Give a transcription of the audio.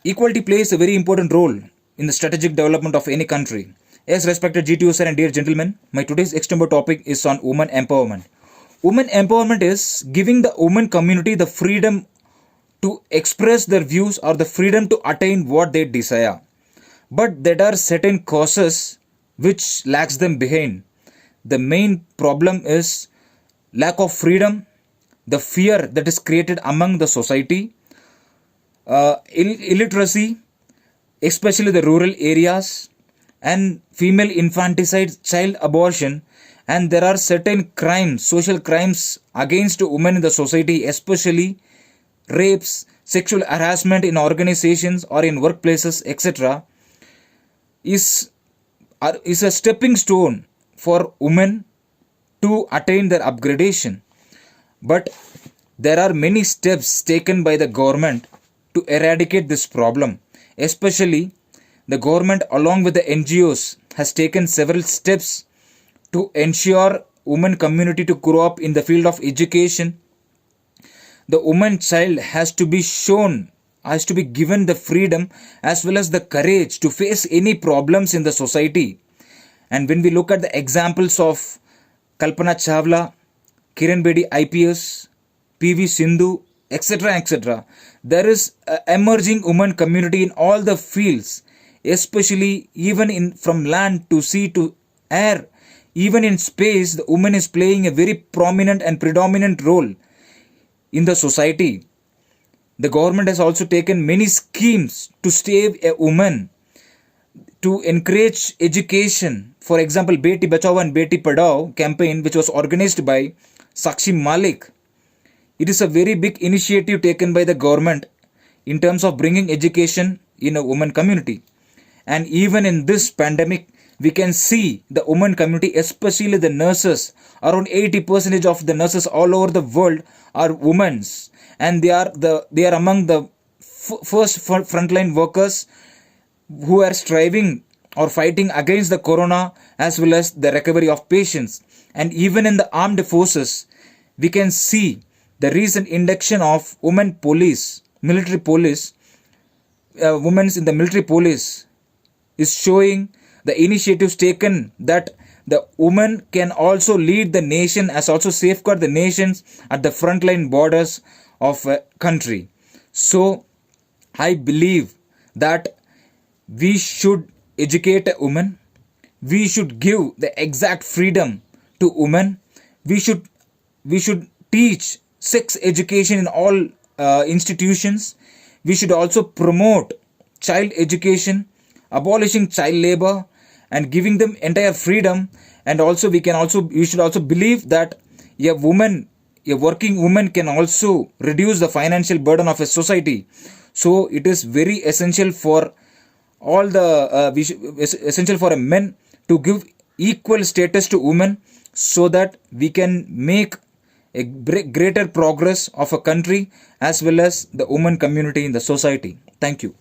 Equality plays a very important role in the strategic development of any country. As respected GTO sir and dear gentlemen, my today's extended topic is on women empowerment. Women empowerment is giving the women community the freedom to express their views or the freedom to attain what they desire. But there are certain causes which lags them behind. The main problem is lack of freedom, the fear that is created among the society, illiteracy, especially the rural areas, and female infanticide, child abortion, and there are certain crimes, social crimes against women in the society, especially rapes, sexual harassment in organizations or in workplaces, etc., is is a stepping stone for women to attain their upgradation. But there are many steps taken by the government to eradicate this problem. Especially, the government, along with the NGOs, has taken several steps to ensure women community to grow up in the field of education. The woman child has to be given the freedom as well as the courage to face any problems in the society. And when we look at the examples of Kalpana Chawla, Kiran Bedi IPS, PV Sindhu, etc., etc., there is a emerging woman community in all the fields, especially even in from land to sea to air, even in space. The woman is playing a very prominent and predominant role in the society. The government has also taken many schemes to save a woman, to encourage education. For example, Beti Bachao and Beti Padhao campaign, which was organized by Sakshi Malik. It is a very big initiative taken by the government in terms of bringing education in a woman community. And even in this pandemic, we can see the women community, especially the nurses. Around 80% of the nurses all over the world are women, and they are among the first frontline workers who are striving or fighting against the corona as well as the recovery of patients. And even in the armed forces, we can see the recent induction of women police, military police, women in the military police is showing the initiatives taken that the woman can also lead the nation as also safeguard the nations at the frontline borders of a country. So I believe that we should educate a woman. We should give the exact freedom to women. We should teach sex education in all institutions. We should also promote child education, abolishing child labor, and giving them entire freedom. And also we should also believe that a working woman can also reduce the financial burden of a society. So it is very essential for all the essential for a men to give equal status to women, so that we can make a greater progress of a country as well as the women community in the society. Thank you.